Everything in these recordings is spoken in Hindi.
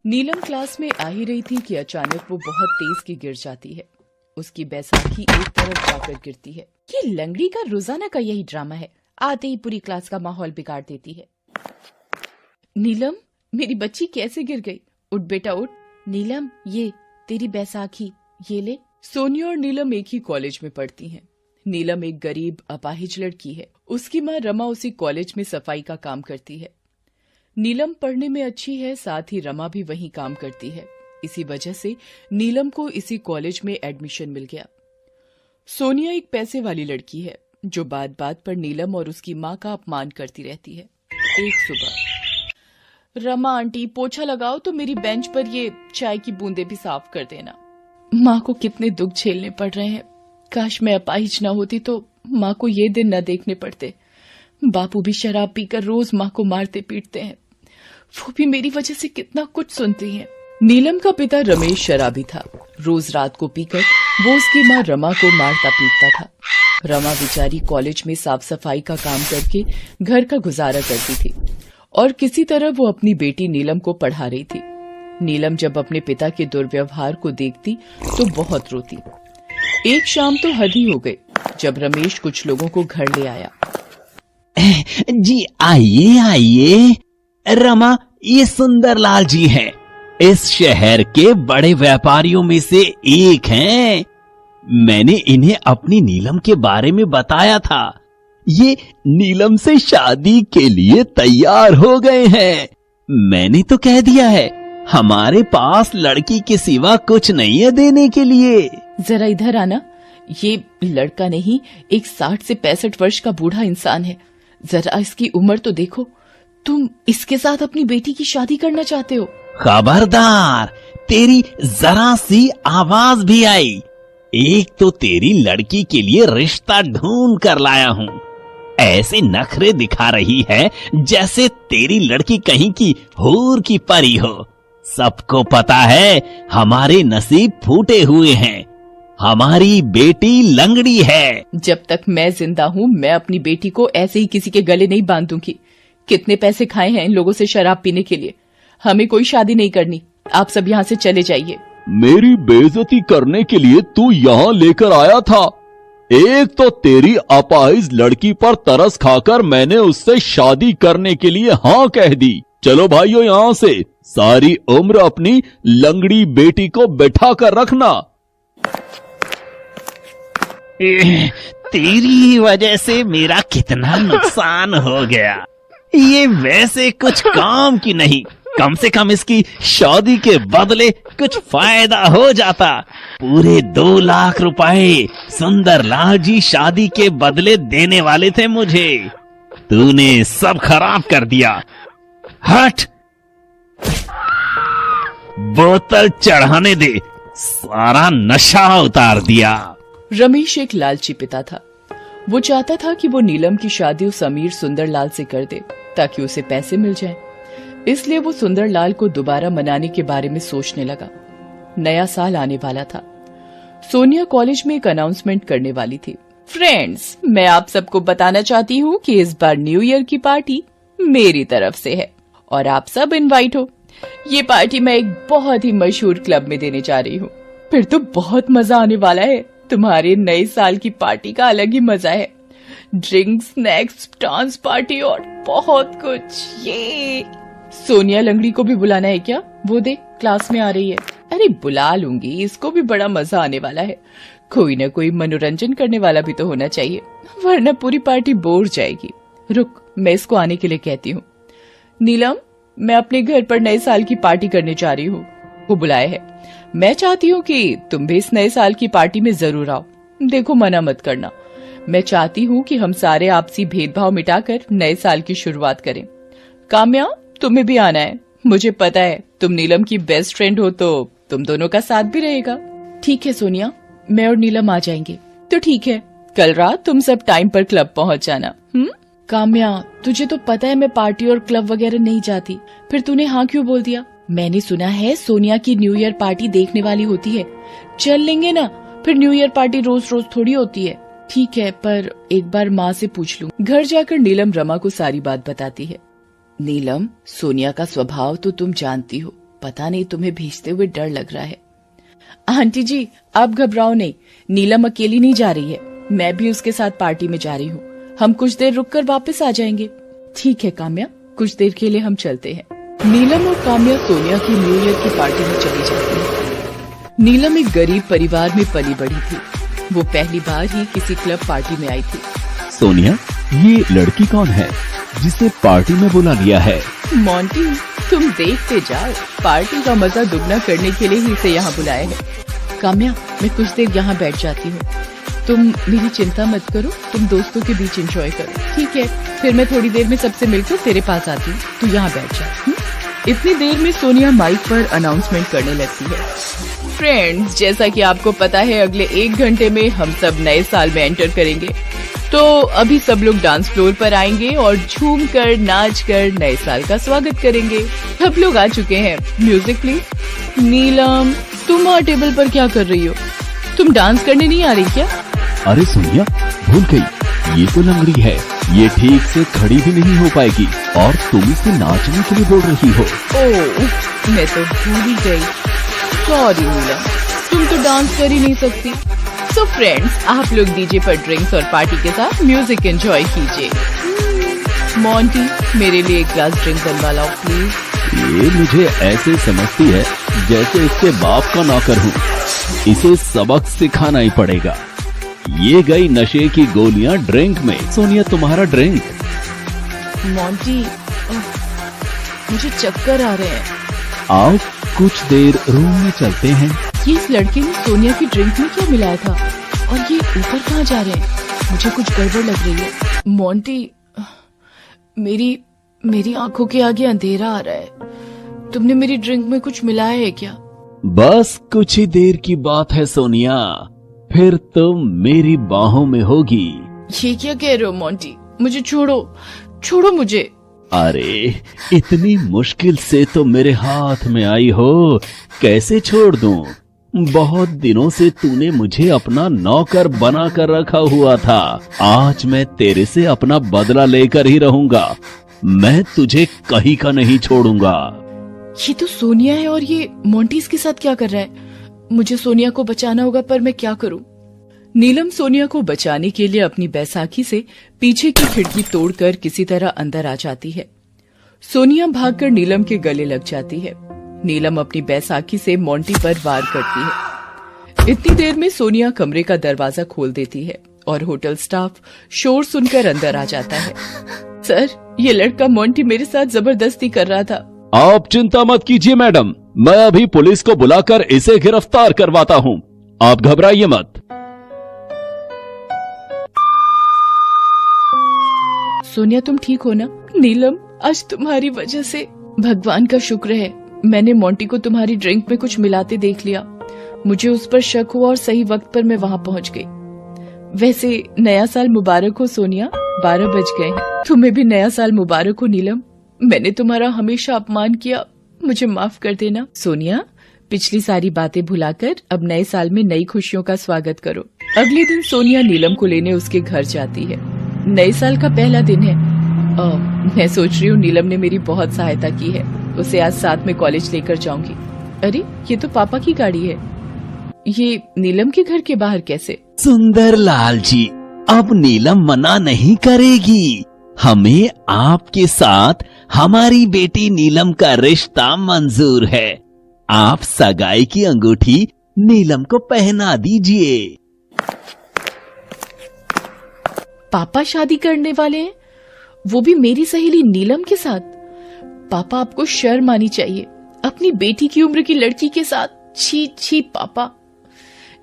नीलम क्लास में आ ही रही थी कि अचानक वो बहुत तेज की गिर जाती है। उसकी बैसाखी एक तरफ जाकर गिरती है। ये लंगड़ी का रोजाना का यही ड्रामा है, आते ही पूरी क्लास का माहौल बिगाड़ देती है। नीलम, मेरी बच्ची कैसे गिर गई? उठ बेटा उठ। नीलम, ये तेरी बैसाखी, ये ले। सोनिया और नीलम एक ही कॉलेज में पढ़ती हैं। नीलम एक गरीब अपाहिज लड़की है। उसकी माँ रमा उसी कॉलेज में सफाई का काम करती है। नीलम पढ़ने में अच्छी है, साथ ही रमा भी वहीं काम करती है। इसी वजह से नीलम को इसी कॉलेज में एडमिशन मिल गया। सोनिया एक पैसे वाली लड़की है जो बात बात पर नीलम और उसकी माँ का अपमान करती रहती है। एक सुबह, रमा आंटी पोछा लगाओ तो मेरी बेंच पर ये चाय की बूंदे भी साफ कर देना। माँ को कितने दुख झेलने पड़ रहे हैं। काश मैं अपाहिज न होती तो माँ को ये दिन न देखने पड़ते। बापू भी शराब पीकर रोज माँ को मारते पीटते हैं। वो भी मेरी वजह से कितना कुछ सुनती हैं। नीलम का पिता रमेश शराबी था। रोज रात को पीकर वो उसकी माँ रमा को मारता पीटता था। रमा बेचारी कॉलेज में साफ सफाई का काम करके घर का गुजारा करती थी और किसी तरह वो अपनी बेटी नीलम को पढ़ा रही थी। नीलम जब अपने पिता के दुर्व्यवहार को देखती तो बहुत रोती। एक शाम तो हद ही हो गई जब रमेश कुछ लोगों को घर ले आया। जी आइए आइए। रमा, ये सुंदरलाल जी हैं। इस शहर के बड़े व्यापारियों में से एक हैं। मैंने इन्हें अपनी नीलम के बारे में बताया था। ये नीलम से शादी के लिए तैयार हो गए हैं। मैंने तो कह दिया है, हमारे पास लड़की के सिवा कुछ नहीं है देने के लिए। जरा इधर आना। ये लड़का नहीं, एक 60 से 65 वर्ष का बूढ़ा इंसान है। जरा इसकी उम्र तो देखो। तुम इसके साथ अपनी बेटी की शादी करना चाहते हो? खबरदार, तेरी जरा सी आवाज भी आई। एक तो तेरी लड़की के लिए रिश्ता ढूंढ कर लाया हूँ। ऐसे नखरे दिखा रही है जैसे तेरी लड़की कहीं की हूर की परी हो। सबको पता है हमारे नसीब फूटे हुए हैं। हमारी बेटी लंगड़ी है। जब तक मैं जिंदा हूँ मैं अपनी बेटी को ऐसे ही किसी के गले नहीं बांध दूंगी। कितने पैसे खाए हैं इन लोगों से शराब पीने के लिए। हमें कोई शादी नहीं करनी। आप सब यहाँ से चले जाइए। मेरी बेइज्जती करने के लिए तू यहाँ लेकर आया था। एक तो तेरी अपाहिज लड़की पर तरस खाकर मैंने उससे शादी करने के लिए हाँ कह दी। चलो भाइयों यहाँ से। सारी उम्र अपनी लंगड़ी बेटी को बैठा कर रखना। तेरी वजह से मेरा कितना नुकसान हो गया। ये वैसे कुछ काम की नहीं, कम से कम इसकी शादी के बदले कुछ फायदा हो जाता। पूरे 2 लाख रुपए सुंदरलाल जी शादी के बदले देने वाले थे मुझे। तूने सब खराब कर दिया। हट, बोतल चढ़ाने दे। सारा नशा उतार दिया। रमेश एक लालची पिता था। वो चाहता था कि वो नीलम की शादी उस अमीर सुंदरलाल से कर दे ताकि उसे पैसे मिल जाएं। इसलिए वो सुंदरलाल को दोबारा मनाने के बारे में सोचने लगा। नया साल आने वाला था। सोनिया कॉलेज में एक अनाउंसमेंट करने वाली थी। फ्रेंड्स, मैं आप सबको बताना चाहती हूँ कि इस बार न्यू ईयर की पार्टी मेरी तरफ से है और आप सब इनवाइट हो। ये पार्टी मैं एक बहुत ही मशहूर क्लब में देने जा रही हूँ। फिर तो बहुत मजा आने वाला है। तुम्हारे नए साल की पार्टी का अलग ही मजा है। ड्रिंक्स, स्नैक्स, डांस पार्टी और बहुत कुछ। ये सोनिया लंगड़ी को भी बुलाना है क्या? वो देख क्लास में आ रही है। अरे बुला लूंगी, इसको भी बड़ा मजा आने वाला है। कोई ना कोई मनोरंजन करने वाला भी तो होना चाहिए, वरना पूरी पार्टी बोर जाएगी। रुक, मैं इसको आने के लिए कहती हूँ। नीलम, मैं अपने घर पर नए साल की पार्टी करने जा रही हूँ। वो बुलाए है। मैं चाहती हूँ कि तुम भी इस नए साल की पार्टी में जरूर आओ। देखो, मना मत करना। मैं चाहती हूँ कि हम सारे आपसी भेदभाव मिटाकर नए साल की शुरुआत करें। काम्या, तुम्हें भी आना है। मुझे पता है तुम नीलम की बेस्ट फ्रेंड हो तो तुम दोनों का साथ भी रहेगा। ठीक है सोनिया, मैं और नीलम आ जाएंगे। तो ठीक है, कल रात तुम सब टाइम पर क्लब पहुँच जाना। काम्या, तुझे तो पता है मैं पार्टी और क्लब वगैरह नहीं जाती, फिर तूने हाँ क्यों बोल दिया? मैंने सुना है सोनिया की न्यू ईयर पार्टी देखने वाली होती है। चल लेंगे ना, फिर न्यू ईयर पार्टी रोज रोज थोड़ी होती है। ठीक है, पर एक बार माँ से पूछ लूं। घर जाकर नीलम रमा को सारी बात बताती है। नीलम, सोनिया का स्वभाव तो तुम जानती हो, पता नहीं तुम्हें भेजते हुए डर लग रहा है। आंटी जी आप घबराओ नहीं, नीलम अकेली नहीं जा रही है, मैं भी उसके साथ पार्टी में जा रही हूँ। हम कुछ देर रुककर वापस आ जाएंगे। ठीक है काम्या, कुछ देर के लिए हम चलते हैं। नीलम और काम्या सोनिया की न्यू ईयर की पार्टी में चली जाती है। नीलम एक गरीब परिवार में पली बढ़ी थी। वो पहली बार ही किसी क्लब पार्टी में आई थी। सोनिया, ये लड़की कौन है जिसे पार्टी में बुला लिया है? मोंटी तुम देखते जाओ, पार्टी का मजा दुगना करने के लिए ही इसे यहाँ बुलाया है। काम्या मैं कुछ देर यहाँ बैठ जाती हूँ, तुम मेरी चिंता मत करो, तुम दोस्तों के बीच एंजॉय करो। ठीक है, फिर मैं थोड़ी देर में सबसे मिलकर तेरे पास आती हूँ, तू यहाँ बैठ जा। इतनी देर में सोनिया माइक पर अनाउंसमेंट करने लगती है। फ्रेंड्स, जैसा कि आपको पता है अगले 1 घंटे में हम सब नए साल में एंटर करेंगे, तो अभी सब लोग डांस फ्लोर पर आएंगे और झूम कर नाच कर नए साल का स्वागत करेंगे। सब लोग आ चुके हैं, म्यूजिक प्लीज। नीलम तुम वहाँ टेबल पर क्या कर रही हो? तुम डांस करने नहीं आ रही क्या? अरे सोनिया, भूल गई, ये तो लंगड़ी है, ये ठीक से खड़ी भी नहीं हो पाएगी और तुम इसे नाचने के लिए बोल रही हो। ओह, मैं तो भूल ही गई। सॉरी नीलम, तुम तो डांस कर ही नहीं सकती। सो फ्रेंड्स, आप लोग डीजे पर ड्रिंक्स और पार्टी के साथ म्यूजिक एंजॉय कीजिए। मोंटी मेरे लिए एक ग्लास ड्रिंक बनवा लाओ प्लीज। ये मुझे ऐसे समझती है जैसे इसके बाप का नौकर हूँ। इसे सबक सिखाना ही पड़ेगा। ये गई नशे की गोलियां ड्रिंक में। सोनिया, तुम्हारा ड्रिंक। मोंटी मुझे चक्कर आ रहे हैं। आओ कुछ देर रूम में चलते हैं। ये इस लड़के ने सोनिया की ड्रिंक में क्या मिलाया था और ये ऊपर कहाँ जा रहे हैं? मुझे कुछ गड़बड़ लग रही है। मोंटी मेरी आंखों के आगे अंधेरा आ रहा है। तुमने मेरी ड्रिंक में कुछ मिलाया है क्या? बस कुछ ही देर की बात है सोनिया, फिर तुम मेरी बाहों में होगी। ये क्या कह रहे हो मोंटी? मुझे छोड़ो मुझे। अरे इतनी मुश्किल से तो मेरे हाथ में आई हो, कैसे छोड़ दूं? बहुत दिनों से तूने मुझे अपना नौकर बना कर रखा हुआ था। आज मैं तेरे से अपना बदला लेकर ही रहूंगा। मैं तुझे कहीं का नहीं छोड़ूंगा। ये तो सोनिया है और ये मोंटी इसके साथ क्या कर रहा है? मुझे सोनिया को बचाना होगा, पर मैं क्या करूं? नीलम सोनिया को बचाने के लिए अपनी बैसाखी से पीछे की खिड़की तोड़कर किसी तरह अंदर आ जाती है। सोनिया भागकर नीलम के गले लग जाती है। नीलम अपनी बैसाखी से मोंटी पर वार करती है। इतनी देर में सोनिया कमरे का दरवाजा खोल देती है और होटल स्टाफ शोर सुनकर अंदर आ जाता है। सर, ये लड़का मोंटी मेरे साथ जबरदस्ती कर रहा था। आप चिंता मत कीजिए मैडम, मैं अभी पुलिस को बुलाकर इसे गिरफ्तार करवाता हूँ। आप घबराइए मत। सोनिया तुम ठीक हो ना? नीलम, आज तुम्हारी वजह से भगवान का शुक्र है मैंने मोंटी को तुम्हारी ड्रिंक में कुछ मिलाते देख लिया। मुझे उस पर शक हुआ और सही वक्त पर मैं वहाँ पहुँच गई। वैसे नया साल मुबारक हो सोनिया, 12 बज गए हैं। तुम्हें भी नया साल मुबारक हो नीलम। मैंने तुम्हारा हमेशा अपमान किया, मुझे माफ कर देना। सोनिया, पिछली सारी बातें भुलाकर अब नए साल में नई खुशियों का स्वागत करो। अगले दिन सोनिया नीलम को लेने उसके घर जाती है। नए साल का पहला दिन है। मैं सोच रही हूँ नीलम ने मेरी बहुत सहायता की है, उसे आज साथ में कॉलेज लेकर जाऊंगी। अरे ये तो पापा की गाड़ी है। ये नीलम के घर के बाहर कैसे? सुंदरलाल जी, अब नीलम मना नहीं करेगी। हमें आपके साथ हमारी बेटी नीलम का रिश्ता मंजूर है। आप सगाई की अंगूठी नीलम को पहना दीजिए। पापा शादी करने वाले हैं, वो भी मेरी सहेली नीलम के साथ? पापा, आपको शर्म आनी चाहिए अपनी बेटी की उम्र की लड़की के साथ। छी छी पापा।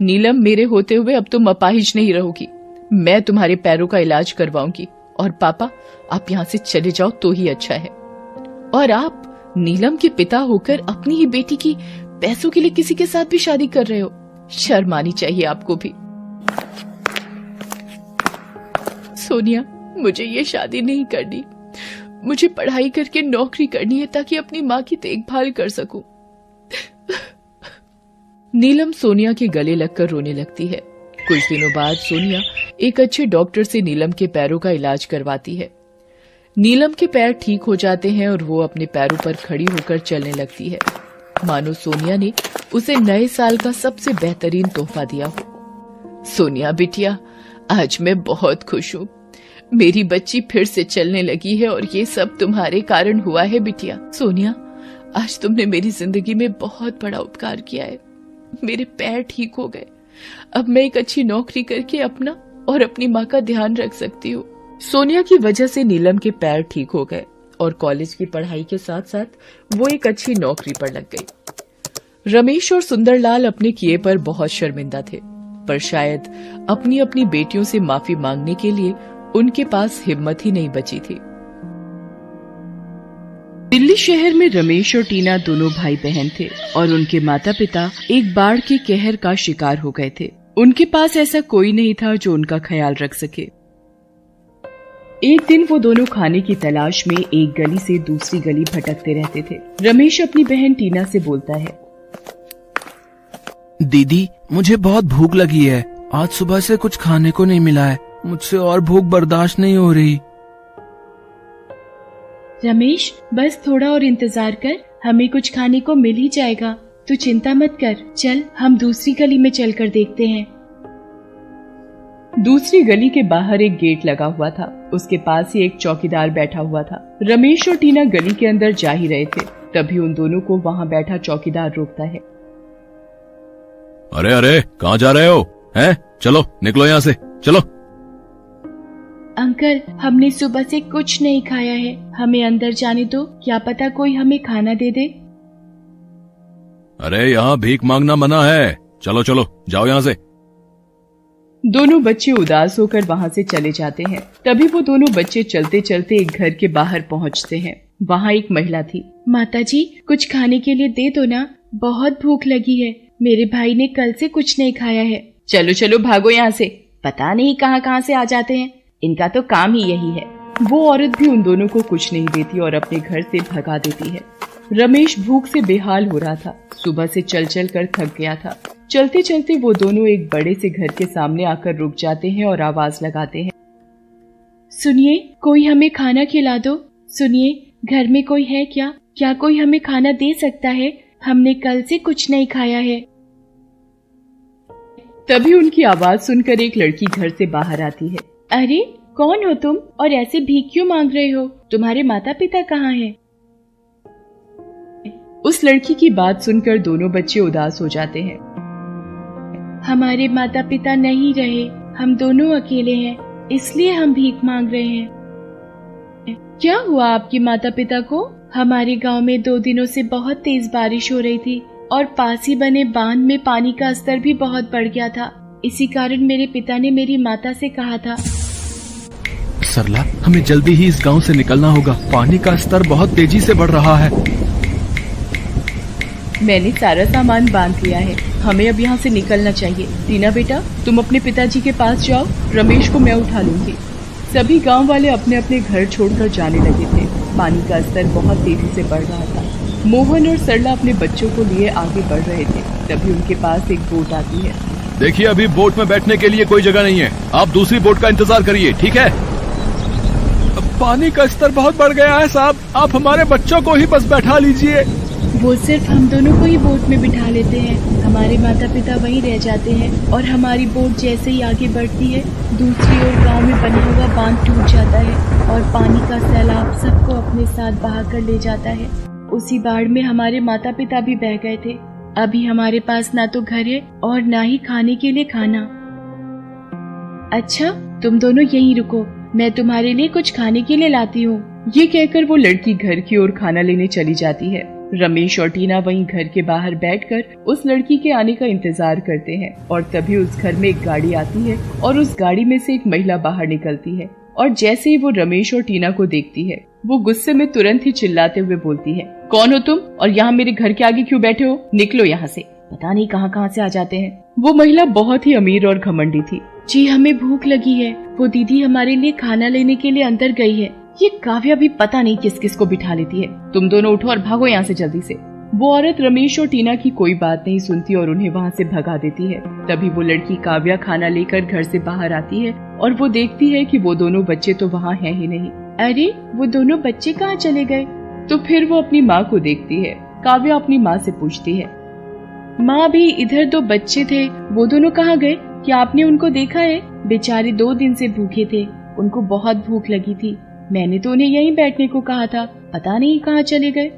नीलम, मेरे होते हुए अब तुम अपाहिज नहीं रहोगी। मैं तुम्हारे पैरों का इलाज करवाऊंगी। और पापा, आप यहाँ से चले जाओ तो ही अच्छा है। और आप नीलम के पिता होकर अपनी ही बेटी की पैसों के लिए किसी के साथ भी शादी कर रहे हो। शर्म आनी चाहिए आपको भी। सोनिया, मुझे ये शादी नहीं करनी। मुझे पढ़ाई करके नौकरी करनी है ताकि अपनी माँ की देखभाल कर सकूं। नीलम सोनिया के गले लगकर रोने लगती है। कुछ दिनों बाद सोनिया एक अच्छे डॉक्टर से नीलम के पैरों का इलाज करवाती है। नीलम के पैर ठीक हो जाते हैं और वो अपने पैरों पर खड़ी होकर चलने लगती है। मानो सोनिया ने उसे नए साल का सबसे बेहतरीन तोहफा दिया हो। सोनिया बिटिया, आज मैं बहुत खुश हूँ। मेरी बच्ची फिर से चलने लगी है और ये सब तुम्हारे कारण हुआ है बिटिया। सोनिया, आज तुमने मेरी जिंदगी में बहुत बड़ा उपकार किया है। मेरे पैर ठीक हो गए। अब मैं एक अच्छी नौकरी करके अपना और अपनी माँ का ध्यान रख सकती हूँ। सोनिया की वजह से नीलम के पैर ठीक हो गए और कॉलेज की पढ़ाई के साथ साथ वो एक अच्छी नौकरी पर लग गई। रमेश और सुंदरलाल अपने किए पर बहुत शर्मिंदा थे, पर शायद अपनी अपनी बेटियों से माफी मांगने के लिए उनके पास हिम्मत ही नहीं बची थी। दिल्ली शहर में रमेश और टीना दोनों भाई बहन थे और उनके माता पिता एक बाढ़ के कहर का शिकार हो गए थे। उनके पास ऐसा कोई नहीं था जो उनका ख्याल रख सके। एक दिन वो दोनों खाने की तलाश में एक गली से दूसरी गली भटकते रहते थे। रमेश अपनी बहन टीना से बोलता है, दीदी, मुझे बहुत भूख लगी है। आज सुबह से कुछ खाने को नहीं मिला है। मुझसे और भूख बर्दाश्त नहीं हो रही। रमेश, बस थोड़ा और इंतजार कर, हमें कुछ खाने को मिल ही जाएगा। तू चिंता मत कर, चल हम दूसरी गली में चलकर देखते हैं। दूसरी गली के बाहर एक गेट लगा हुआ था। उसके पास ही एक चौकीदार बैठा हुआ था। रमेश और टीना गली के अंदर जा ही रहे थे, तभी उन दोनों को वहाँ बैठा चौकीदार रोकता है। अरे अरे, कहाँ जा रहे हो? हैं? चलो निकलो यहाँ से, चलो। अंकल, हमने सुबह से कुछ नहीं खाया है, हमें अंदर जाने दो, क्या पता कोई हमें खाना दे दे। अरे यहाँ भीख मांगना मना है। चलो चलो, जाओ यहाँ से। दोनों बच्चे उदास होकर वहाँ से चले जाते हैं। तभी वो दोनों बच्चे चलते चलते एक घर के बाहर पहुँचते हैं। वहाँ एक महिला थी। माताजी, कुछ खाने के लिए दे दो ना, बहुत भूख लगी है। मेरे भाई ने कल से कुछ नहीं खाया है। चलो चलो भागो यहाँ से, पता नहीं कहाँ कहाँ से आ जाते हैं, इनका तो काम ही यही है। वो औरत भी उन दोनों को कुछ नहीं देती और अपने घर से भगा देती है। रमेश भूख से बेहाल हो रहा था। सुबह से चल चल कर थक गया था। चलते चलते वो दोनों एक बड़े से घर के सामने आकर रुक जाते हैं और आवाज लगाते हैं, सुनिए, कोई हमें खाना खिला दो। सुनिए, घर में कोई है क्या? क्या कोई हमें खाना दे सकता है? हमने कल से कुछ नहीं खाया है। तभी उनकी आवाज सुनकर एक लड़की घर से बाहर आती है। अरे, कौन हो तुम और ऐसे भीख क्यों मांग रहे हो? तुम्हारे माता पिता कहाँ हैं? उस लड़की की बात सुनकर दोनों बच्चे उदास हो जाते हैं। हमारे माता पिता नहीं रहे, हम दोनों अकेले हैं, इसलिए हम भीख मांग रहे हैं। क्या हुआ आपके माता पिता को? हमारे गांव में 2 दिनों से बहुत तेज बारिश हो रही थी और पास ही बने बांध में पानी का स्तर भी बहुत बढ़ गया था। इसी कारण मेरे पिता ने मेरी माता से कहा था, सरला, हमें जल्दी ही इस गांव से निकलना होगा। पानी का स्तर बहुत तेजी से बढ़ रहा है। मैंने सारा सामान बांध लिया है, हमें अब यहाँ से निकलना चाहिए। टीना बेटा, तुम अपने पिताजी के पास जाओ, रमेश को मैं उठा लूंगी। सभी गांव वाले अपने अपने घर छोड़कर जाने लगे थे। पानी का स्तर बहुत तेजी से बढ़ रहा था। मोहन और सरला अपने बच्चों को लिए आगे बढ़ रहे थे। तभी उनके पास एक बोट आती है। देखिए, अभी बोट में बैठने के लिए कोई जगह नहीं है, आप दूसरी बोट का इंतजार करिए, ठीक है? पानी का स्तर बहुत बढ़ गया है साहब, आप हमारे बच्चों को ही बस बैठा लीजिए। वो सिर्फ हम दोनों को ही बोट में बिठा लेते हैं, हमारे माता पिता वहीं रह जाते हैं और हमारी बोट जैसे ही आगे बढ़ती है, दूसरी ओर गांव में बना हुआ बांध टूट जाता है और पानी का सैलाब सबको अपने साथ बहा कर ले जाता है। उसी बाढ़ में हमारे माता पिता भी बह गए थे। अभी हमारे पास ना तो घर है और ना ही खाने के लिए खाना। अच्छा, तुम दोनों यहीं रुको, मैं तुम्हारे लिए कुछ खाने के लिए लाती हूँ। ये कहकर वो लड़की घर की ओर खाना लेने चली जाती है। रमेश और टीना वहीं घर के बाहर बैठकर उस लड़की के आने का इंतजार करते हैं और तभी उस घर में एक गाड़ी आती है और उस गाड़ी में से एक महिला बाहर निकलती है और जैसे ही वो रमेश और टीना को देखती है, वो गुस्से में तुरंत ही चिल्लाते हुए बोलती है, कौन हो तुम और यहाँ मेरे घर के आगे क्यों बैठे हो? निकलो यहाँ से, पता नहीं कहाँ कहाँ से आ जाते हैं। वो महिला बहुत ही अमीर और घमंडी थी। जी, हमें भूख लगी है, वो दीदी हमारे लिए खाना लेने के लिए अंदर गई है। ये काव्या भी पता नहीं किस किस को बिठा लेती है। तुम दोनों उठो और भागो यहाँ से जल्दी से। वो औरत रमेश और टीना की कोई बात नहीं सुनती और उन्हें वहाँ से भगा देती है। तभी वो लड़की काव्या खाना लेकर घर से बाहर आती है और वो देखती है कि वो दोनों बच्चे तो वहाँ हैं ही नहीं। अरे, वो दोनों बच्चे कहाँ चले गए? तो फिर वो अपनी माँ को देखती है। काव्या अपनी माँ से पूछती है। माँ, भी इधर 2 बच्चे थे, वो दोनों कहाँ गए? क्या आपने उनको देखा है? बेचारे 2 दिन से भूखे थे, उनको बहुत भूख लगी थी। मैंने तो उन्हें यहीं बैठने को कहा था, पता नहीं कहाँ चले गए।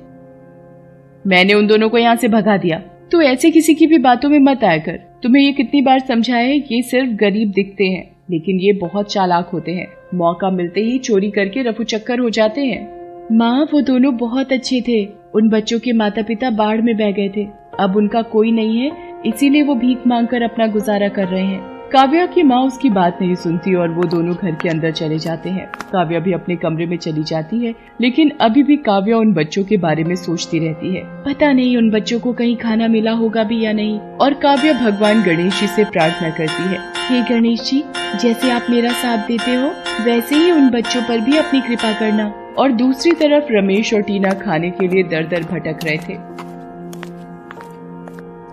मैंने उन दोनों को यहाँ से भगा दिया। तो ऐसे किसी की भी बातों में मत आया कर। तुम्हें ये कितनी बार समझाया है, ये सिर्फ गरीब दिखते हैं, लेकिन ये बहुत चालाक होते हैं। मौका मिलते ही चोरी करके रफू चक्कर हो जाते हैं। माँ, वो दोनों बहुत अच्छे थे। उन बच्चों के माता पिता बाढ़ में बह गए थे, अब उनका कोई नहीं है, इसीलिए वो भीख मांगकर अपना गुजारा कर रहे हैं। काव्या की माँ उसकी बात नहीं सुनती और वो दोनों घर के अंदर चले जाते हैं। काव्या भी अपने कमरे में चली जाती है, लेकिन अभी भी काव्या उन बच्चों के बारे में सोचती रहती है। पता नहीं उन बच्चों को कहीं खाना मिला होगा भी या नहीं। और काव्या भगवान गणेश जी से प्रार्थना करती है, हे गणेश जी, जैसे आप मेरा साथ देते हो वैसे ही उन बच्चों पर भी अपनी कृपा करना। और दूसरी तरफ रमेश और टीना खाने के लिए दर दर भटक रहे थे।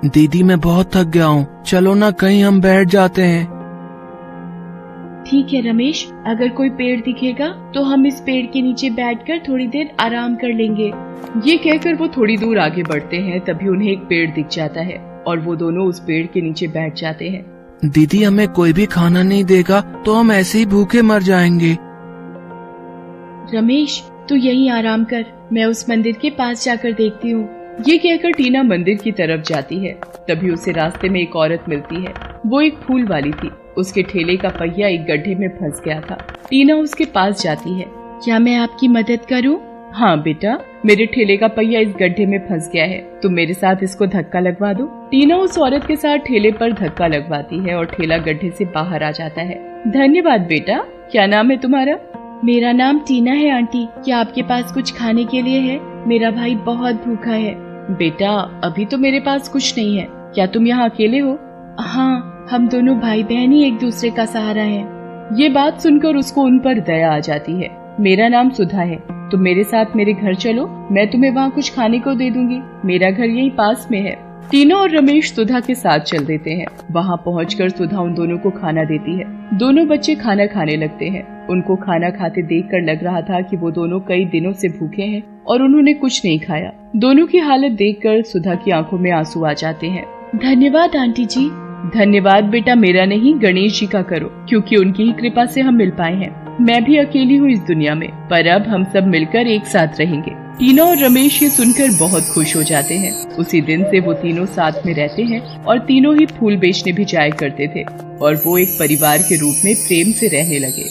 दीदी, मैं बहुत थक गया हूँ, चलो ना कहीं हम बैठ जाते हैं। ठीक है रमेश, अगर कोई पेड़ दिखेगा तो हम इस पेड़ के नीचे बैठकर थोड़ी देर आराम कर लेंगे। ये कहकर वो थोड़ी दूर आगे बढ़ते हैं, तभी उन्हें एक पेड़ दिख जाता है और वो दोनों उस पेड़ के नीचे बैठ जाते हैं। दीदी, हमें कोई भी खाना नहीं देगा तो हम ऐसे ही भूखे मर जाएंगे। रमेश, तू यहीं आराम कर, मैं उस मंदिर के पास जाकर देखती हूँ। ये कहकर टीना मंदिर की तरफ जाती है। तभी उसे रास्ते में एक औरत मिलती है। वो एक फूल वाली थी। उसके ठेले का पहिया एक गड्ढे में फंस गया था। टीना उसके पास जाती है। क्या मैं आपकी मदद करूं? हाँ बेटा, मेरे ठेले का पहिया इस गड्ढे में फंस गया है, तुम मेरे साथ इसको धक्का लगवा दो। टीना उस औरत के साथ ठेले पर धक्का लगवाती है और ठेला गड्ढे से बाहर आ जाता है। धन्यवाद बेटा। क्या नाम है तुम्हारा? मेरा नाम टीना है आंटी। क्या आपके पास कुछ खाने के लिए है? मेरा भाई बहुत भूखा है। बेटा, अभी तो मेरे पास कुछ नहीं है। क्या तुम यहाँ अकेले हो? हाँ, हम दोनों भाई बहन ही एक दूसरे का सहारा हैं। ये बात सुनकर उसको उन पर दया आ जाती है। मेरा नाम सुधा है, तुम मेरे साथ मेरे घर चलो, मैं तुम्हें वहाँ कुछ खाने को दे दूंगी। मेरा घर यहीं पास में है। टीना और रमेश सुधा के साथ चल देते हैं। वहाँ पहुँचकर सुधा उन दोनों को खाना देती है। दोनों बच्चे खाना खाने लगते हैं। उनको खाना खाते देखकर लग रहा था कि वो दोनों कई दिनों से भूखे हैं और उन्होंने कुछ नहीं खाया। दोनों की हालत देखकर सुधा की आंखों में आंसू आ जाते हैं। धन्यवाद आंटी जी। धन्यवाद बेटा मेरा नहीं, गणेश जी का करो, क्योंकि उनकी ही कृपा से हम मिल पाए हैं। मैं भी अकेली हूँ इस दुनिया में, पर अब हम सब मिलकर एक साथ रहेंगे। टीना और रमेश ये सुनकर बहुत खुश हो जाते हैं। उसी दिन से वो तीनों साथ में रहते हैं और तीनों ही फूल बेचने भी जाया करते थे और वो एक परिवार के रूप में प्रेम से रहने लगे।